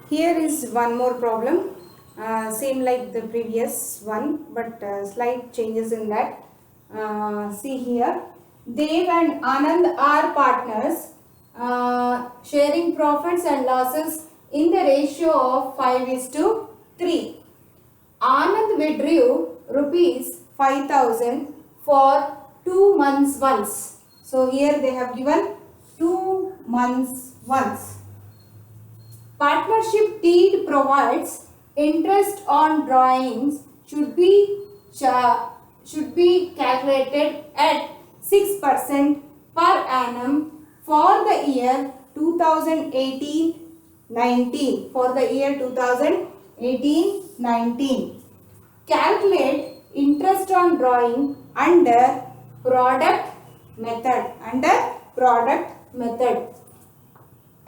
Here is one more problem, same like the previous one, but slight changes in that. See here, Dev and Anand are partners, sharing profits and losses in the ratio of 5:3. Anand withdrew rupees 5,000 for 2 months once. So here they have given 2 months once. Partnership deed provides interest on drawings should be calculated at 6% per annum for the year 2018-19. For the year 2018-19. Calculate interest on drawing under product method.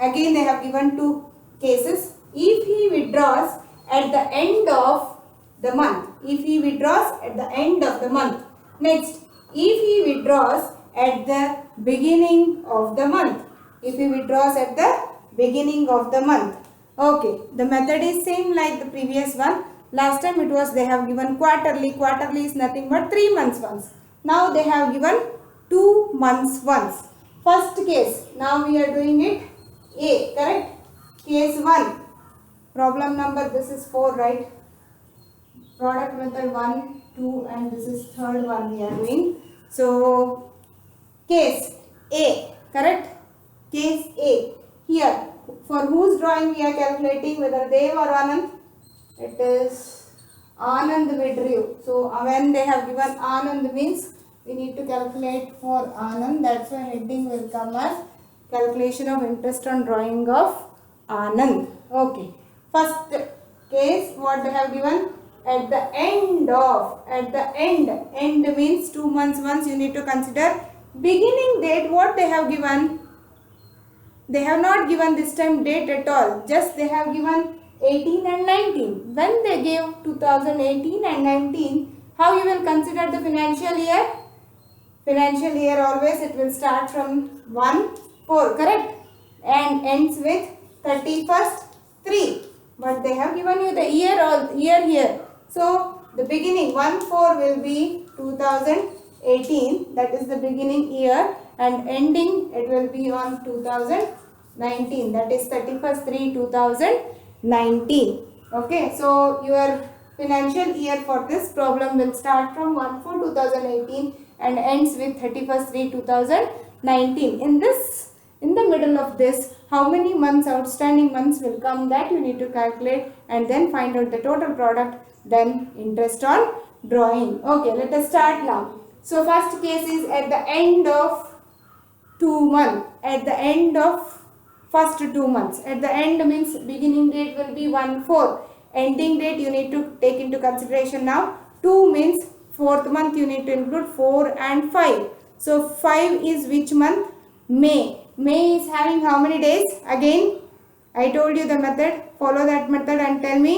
Again they have given two cases. If he withdraws at the end of the month. Next, if he withdraws at the beginning of the month. Okay, the method is same like the previous one. Last time it was they have given quarterly. Quarterly is nothing but 3 months once. Now they have given 2 months once. First case, now we are doing it A, correct? Case 1, problem number, this is 4, right? Product method 1, 2 and this is third one we are doing. So, case A, correct? Case A. Here, for whose drawing we are calculating, whether Dev or Anand? It is Anand withdrew. So, when they have given Anand means we need to calculate for Anand. That's why heading will come as calculation of interest on drawing of Anand. Okay. First case, what they have given? At the end means 2 months once you need to consider. Beginning date, what they have given? They have not given this time date at all. Just they have given 18 and 19. When they gave 2018 and 19, how you will consider the financial year? Financial year always it will start from 1/4, correct? And ends with 31st 3. But they have given you the year here. So the beginning 1/4 will be 2018. That is the beginning year, and ending it will be on 2019. That is 31st 3 2019. Okay. So your financial year for this problem will start from 1/4 2018 and ends with 31st 3 2019. In the middle of this, how many months, outstanding months will come, that you need to calculate and then find out the total product, then interest on drawing. Okay, let us start now. So first case is at the end of 2 months. At the end of first 2 months. At the end means beginning date will be 1/4. Ending date you need to take into consideration now. 2 means 4th month you need to include 4 and 5. So 5 is which month? May. May is having how many days? Again, I told you the method. Follow that method and tell me.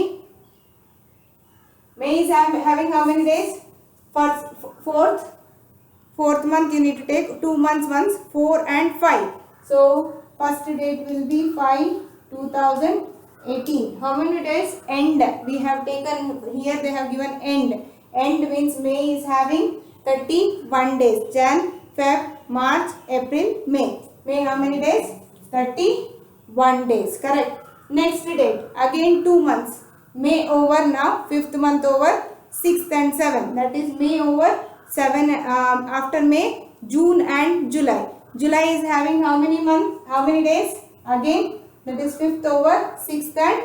May is having how many days? Fourth month you need to take 2 months once, 4 and 5. So, first date will be 5, 2018. How many days? End. We have taken, here they have given end. End means May is having 31 days. Jan, Feb, March, April, May. May how many days? 31 days. Correct. Next date. Again 2 months. May over now. 5th month over. 6th and 7th. That is May over. 7 after May, June and July. July is having how many months? How many days? Again that is 5th over 6th and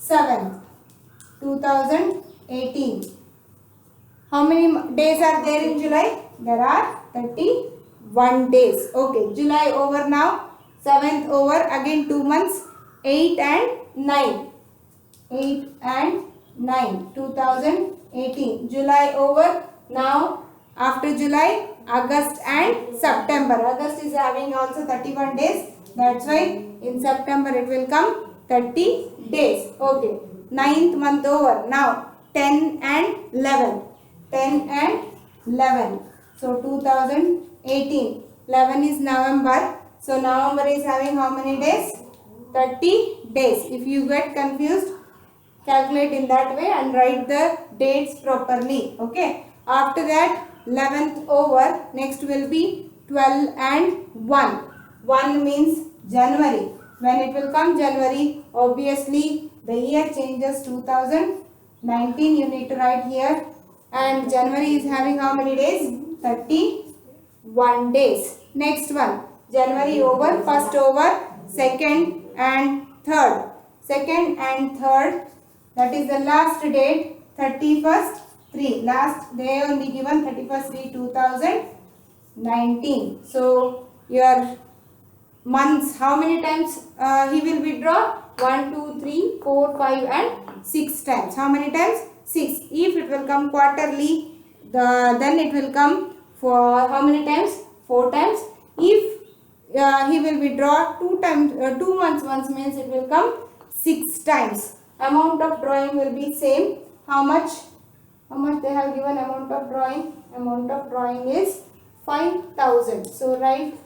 7th. 2018. How many days are there in July? There are 31 days. Okay, July over now. 7th over, again 2 months. 8 and 9. 8 and 9. 2018. July over now. After July, August and September. August is having also 31 days. That's why in September it will come 30 days. Okay. 9th month over. Now 10 and 11. 10 and 11. So 2018. 11 is November. So November is having how many days? 30 days. If you get confused, calculate in that way and write the dates properly. Okay. After that, 11th over. Next will be 12 and 1. 1 means January. When it will come January, obviously the year changes 2019. You need to write here. And January is having how many days? 31 days. Next one. January over, first over, second and third. Second and third, that is the last date, 31st 3. Last day only given 31st 3 2019. So your months, how many times he will withdraw? 1, 2, 3, 4, 5 and 6 times. How many times? 6. If it will come quarterly, then it will come for how many times? 4 times. If he will withdraw 2 times, 2 months once, means it will come 6 times. Amount of drawing will be same. How much? How much they have given amount of drawing? Amount of drawing is 5,000. So write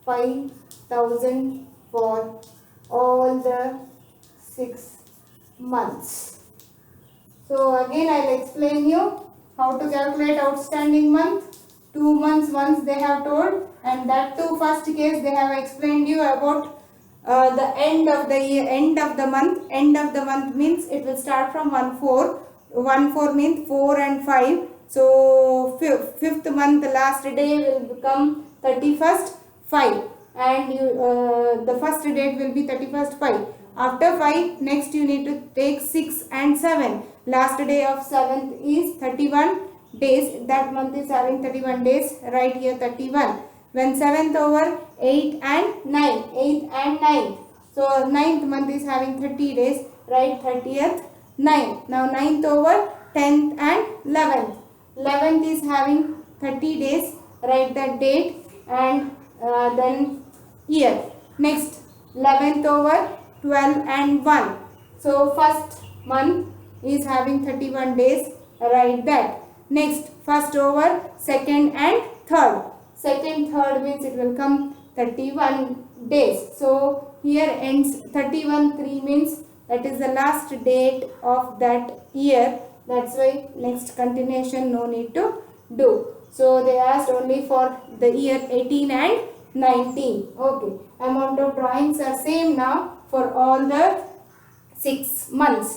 5,000 for all the 6 months. So again I will explain you how to calculate outstanding month. 2 months once they have told, and that too first case they have explained you about the end of the year, end of the month. End of the month means it will start from 1/4. 1/4 means 4 and 5. So fifth month last day will become 31st 5, and the first date will be 31st 5. After 5, next you need to take 6 and 7. Last day of 7th is 31 days. That month is having 31 days. Right here 31. When 7th over, 8 and 9. 8th and 9th. So 9th month is having 30 days. Right 30th 9. Now 9th over, 10th and 11th. 11th is having 30 days. Write that date and then year. Next 11th over, 12 and 1. So first month is having 31 days. Write that. Next first over, second and third. Second, third means it will come 31 days. So here ends 31/3 means that is the last date of that year. That's why next continuation no need to do. So they asked only for the year 18 and 19. Okay. Amount of drawings are same now for all the 6 months.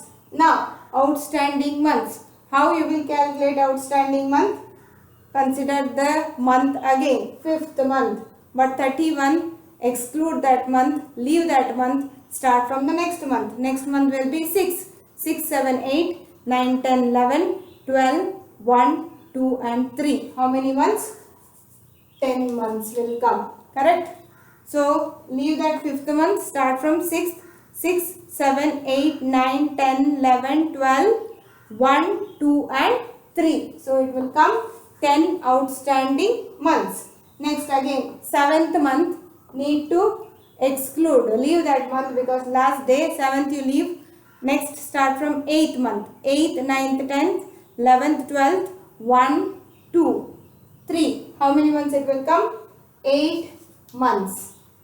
Now outstanding months. How you will calculate outstanding month? Consider the month again, 5th month, but 31 exclude that month, leave that month, start from the next month. Next month will be 6, 6, 7, 8, 9, 10, 11, 12, 1, 2 and 3. How many months? 10 months will come, correct? So leave that 5th month, start from 6th, 6, 7, 8, 9, 10, 11, 12, 1, 2 and 3. So it will come 10 outstanding months. Next again 7th month need to exclude, leave that month because last day 7th you leave. Next start from 8th month, 8th, 9th, 10th, 11th, 12th, 1, 2, 3. How many months it will come? 8 months.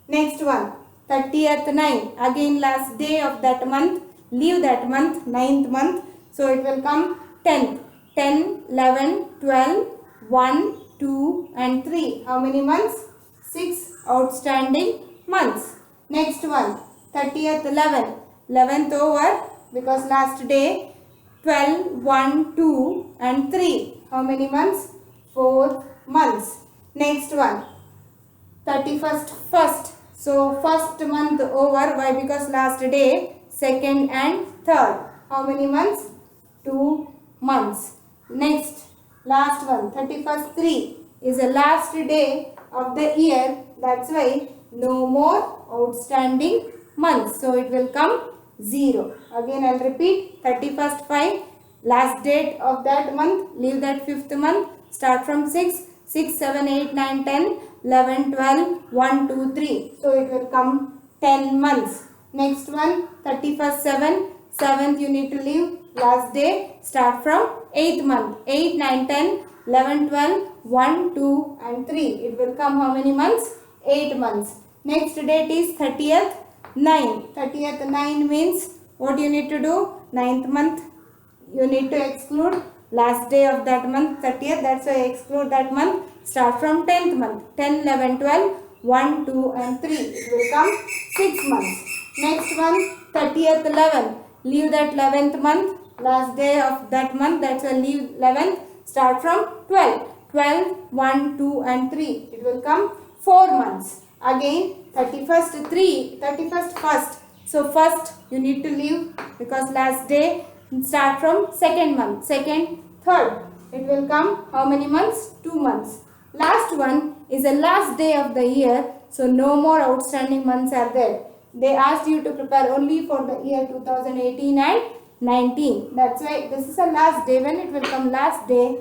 Next one 30th 9, again last day of that month, leave that month, 9th month. So it will come 10th, 10, 11, 12, 1, 2 and 3. How many months? 6 outstanding months. Next one 30th 11, 11th over because last day, 12, 1, 2 and 3. How many months? 4 months. Next one 31st first. So first month over. Why? Because last day, second and third. How many months? 2 months. Next last one 31st 3 is the last day of the year. That's why no more outstanding months. So it will come 0. Again I'll repeat 31st 5, last date of that month, leave that 5th month, start from 6, 6, 7, 8, 9, 10, 11, 12, 1, 2, 3. So it will come 10 months. Next one 31st 7, 7th you need to leave, last day, start from 8th month, 8, 9, 10, 11, 12, 1, 2 and 3. It will come how many months? 8 months. Next date is 30th 9. 30th 9 means what you need to do? Ninth month you need to exclude last day of that month 30th. That's why I exclude that month. Start from 10th month. 10, 11, 12. 1, 2 and 3. It will come 6 months. Next one 30th 11. Leave that 11th month. Last day of that month. That's why leave 11th. Start from 12. 12, 1, 2 and 3. It will come 4 months. Again 31st 3. 31st first. So first you need to leave because last day. Start from second month. Second, third. It will come how many months? 2 months. Last one is the last day of the year. So no more outstanding months are there. They asked you to prepare only for the year 2018 and 19. That's why this is the last day. When it will come last day,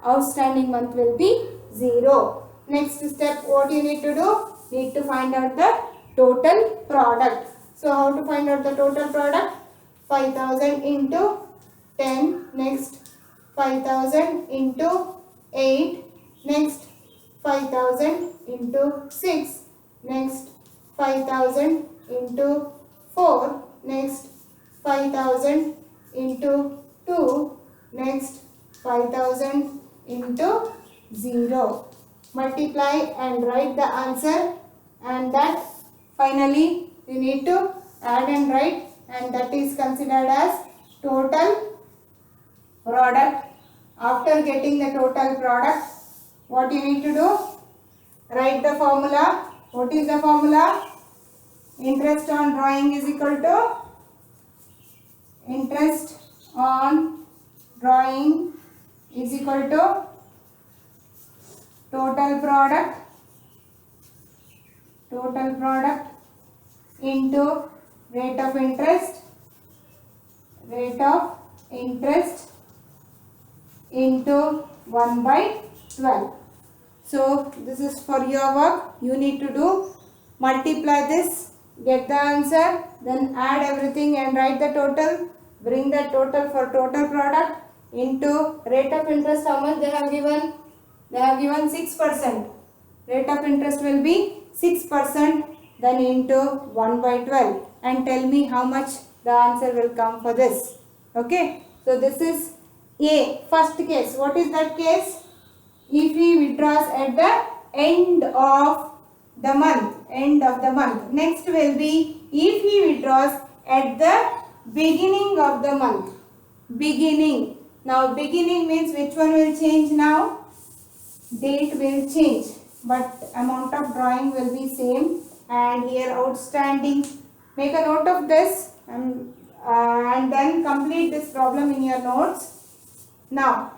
outstanding month will be 0. Next step, what you need to do? Need to find out the total product. So how to find out the total product? 5000 into 10. Next 5000 into 8. Next 5000 into 6. Next 5000 into 4. Next 5000 into 2. Next 5000 into 0. Multiply and write the answer, and that finally you need to add and write, and that is considered as total product. After getting the total product, what you need to do? Write the formula. What is the formula? Interest on drawing is equal to interest on drawing is equal to total product into rate of interest into 1 by 12. So this is for your work. You need to do multiply this, get the answer, then add everything and write the total. Bring the total for total product into rate of interest. How much they have given? They have given 6%. Rate of interest will be 6%, then into 1 by 12. And tell me how much the answer will come for this. Okay. So this is A, first case. What is that case? If he withdraws at the end of the month. Next will be if he withdraws at the beginning of the month. Beginning. Now beginning means which one will change now? Date will change, but amount of drawing will be same. And here outstanding. Make a note of this and then complete this problem in your notes. Now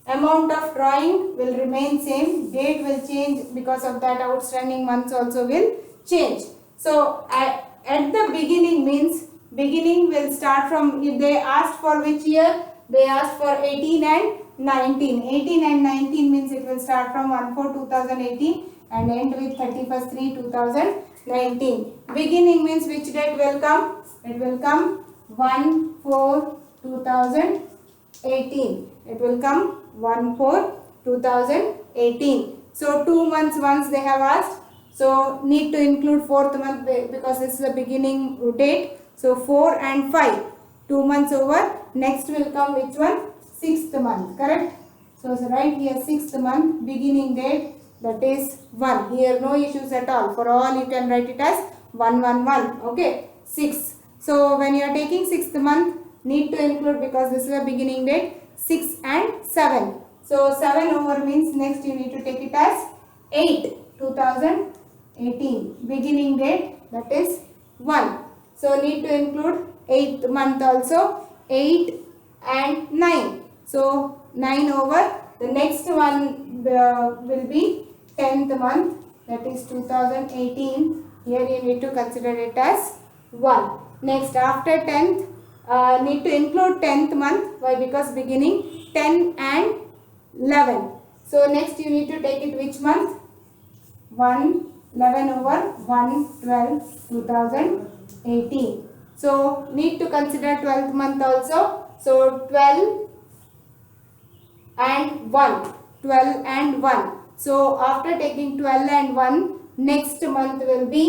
amount of drawing will remain same. Date will change because of that. Outstanding months also will change. So at the beginning means beginning will start from, if they asked for which year? They asked for 18 and 19. 18 and 19 means it will start from 1/4/2018 and end with 31st/3/2019. Beginning means which date will come? It will come 1/4/2018. It will come 1/4/2018. So 2 months once they have asked. So need to include 4th month because this is the beginning date. So 4 and 5. 2 months over. Next will come which one? 6th month. Correct? So write here 6th month. Beginning date, that is 1. Here no issues at all. For all you can write it as 111. Okay. 6. So when you are taking 6th month, need to include because this is the beginning date. 6 and 7. So 7 over means next you need to take it as 8/2018. Beginning date, that is 1. So need to include 8th month also. 8 and 9. So 9 over. The next one will be 10th month, that is 2018. Here you need to consider it as 1. Next after 10th, need to include 10th month. Why? Because beginning 10 and 11. So next you need to take it which month? 1/11 over 1/12/2018. So need to consider 12th month also. So 12 and 1. 12 and 1. So after taking 12 and 1, next month will be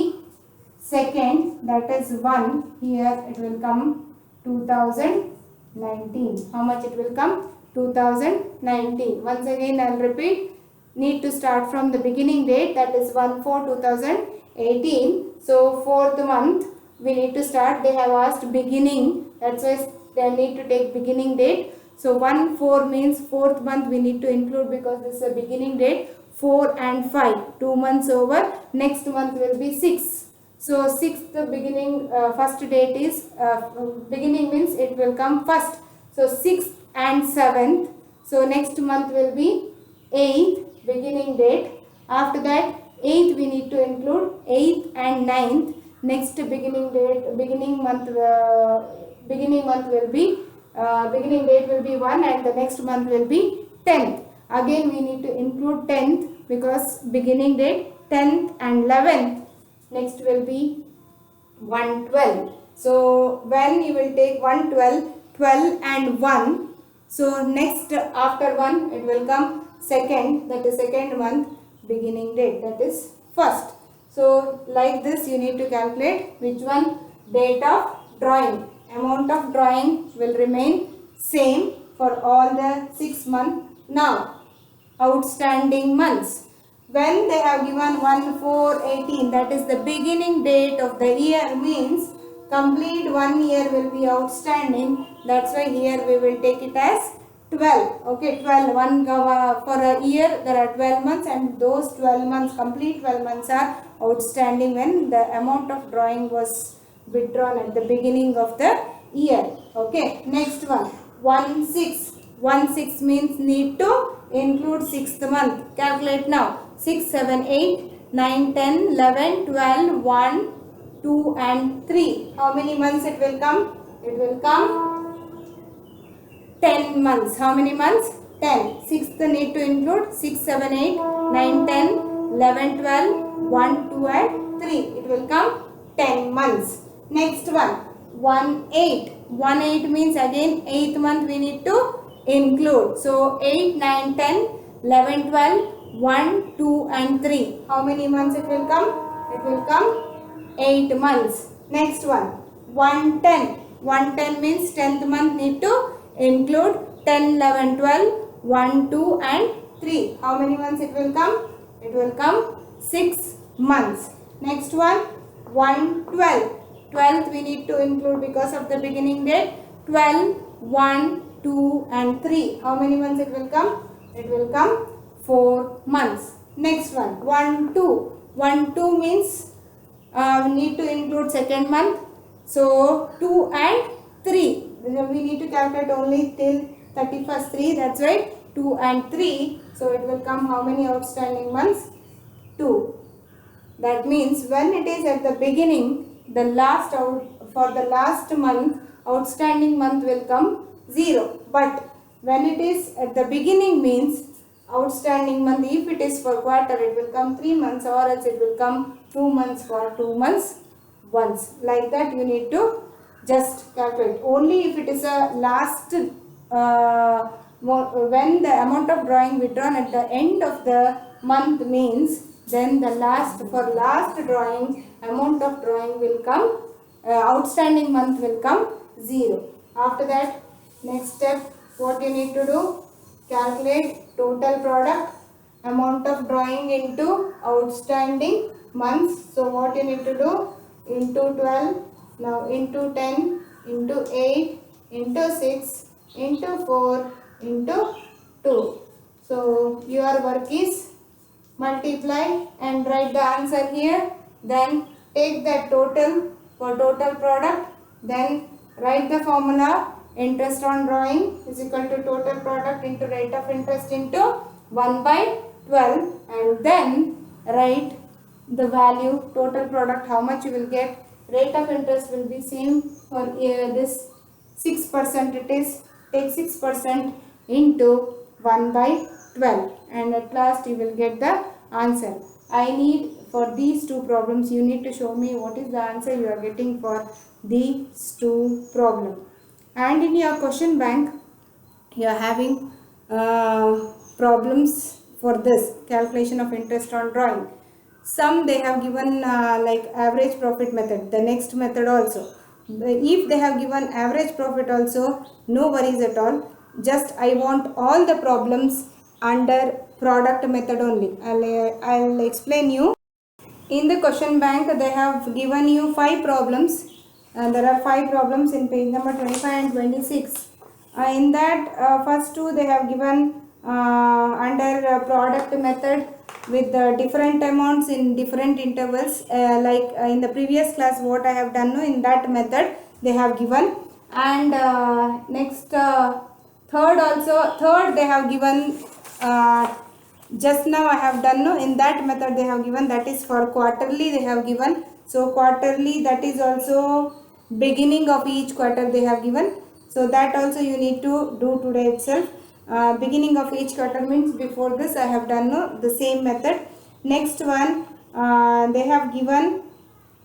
second, that is 1. Here it will come 2019. How much it will come? 2019. Once again I will repeat. Need to start from the beginning date, that is 1/4/2018. So 4th month we need to start. They have asked beginning. That's why they need to take beginning date. So 1/4 means 4th month we need to include because this is a beginning date. 4 and 5, 2 months over. Next month will be 6. So 6th beginning, first date is, beginning means it will come first. So 6th and 7th. So next month will be 8th beginning date. After that 8th we need to include 8th and 9th. Next beginning date, beginning month will be, beginning date will be 1 and the next month will be 10th. Again we need to include 10th because beginning date 10th and 11th. Next will be 1/12. So when you will take 1/12, 12 and 1. So next after 1 it will come second, that is second month beginning date, that is first. So like this you need to calculate which one? Date of drawing. Amount of drawing will remain same for all the 6 months. Now outstanding months. When they have given 1/4/18, that is the beginning date of the year, means complete 1 year will be outstanding. That's why here we will take it as 12. Okay, 12. For a year there are 12 months and those 12 months, complete 12 months are outstanding when the amount of drawing was withdrawn at the beginning of the year. Okay, next one. 1/6. 1/6 means need to include 6th month. Calculate now. 6, 7, 8, 9, 10, 11, 12, 1, 2 and 3. How many months it will come? It will come 10 months. How many months? 10. 6th need to include 6, 7, 8, 9, 10, 11, 12, 1, 2 and 3. It will come 10 months. Next one. 1/8. 1/8 means again 8th month we need to include. So 8, 9, 10, 11, 12, 1, 2 and 3. How many months it will come? It will come 8 months. Next one. 1/10. 1/10 means 10th month need to include 10, 11, 12, 1, 2 and 3. How many months it will come? It will come 6 months. Next one. 1/12. 12th we need to include because of the beginning date. 12, 1, 2 and 3. How many months it will come? It will come 4 months. Next one. 1/2. 1/2 means we need to include second month. So 2 and 3. We need to calculate only till 31st 3. That's why 2 and 3. So it will come how many outstanding months? 2. That means when it is at the beginning, the last for the last month, outstanding month will come 0. But when it is at the beginning means outstanding month, if it is for quarter, it will come 3 months or else it will come 2 months for 2 months once. Like that you need to just calculate. Only if it is a last, when the amount of drawing withdrawn at the end of the month means, then the last drawing, amount of drawing will come, outstanding month will come 0. After that, next step, what you need to do? Calculate total product, amount of drawing into outstanding months. So what you need to do? Into 12, now into 10, into 8, into 6, into 4, into 2. So your work is multiply and write the answer here. Then take that total for total product. Then write the formula. Interest on drawing is equal to total product into rate of interest into 1/12, and then write the value total product, how much you will get. Rate of interest will be same for this 6%. It is take 6% into 1/12 and at last you will get the answer. I need for these two problems you need to show me what is the answer you are getting for these two problems. And in your question bank you are having problems for this calculation of interest on drawing. some they have given like average profit method, the next method also. If they have given average profit also, no worries at all. Just I want all the problems under product method only. I'll explain you. In the question bank, they have given you 5 problems, and there are 5 problems in page number 25 and 26. In that, first two they have given under product method with different amounts in different intervals, like in the previous class what I have done, no, in that method they have given. And next, third they have given, just now I have done, no, in that method they have given, that is for quarterly they have given. So quarterly, that is also beginning of each quarter they have given. So that also you need to do today itself. Beginning of each quarter means before this I have done, no, the same method. Next one, they have given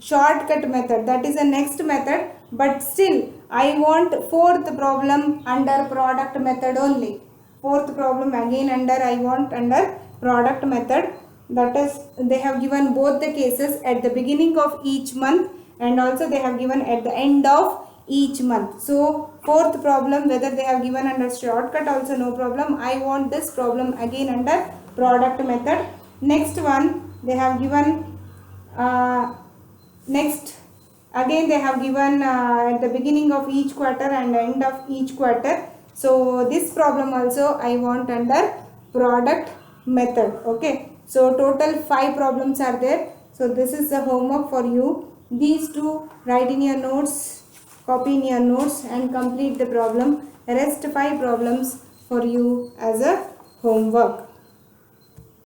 shortcut method, that is the next method, but still I want fourth problem under product method only. Fourth problem again under I want under product method, that is they have given both the cases at the beginning of each month and also they have given at the end of each month. So fourth problem whether they have given under shortcut also no problem, I want this problem again under product method. Next one they have given, next again they have given at the beginning of each quarter and end of each quarter. So this problem also I want under product method. Okay, so total 5 problems are there. So this is the homework for you. These two write in your notes, copy in your notes and complete the problem. Rest 5 problems for you as a homework.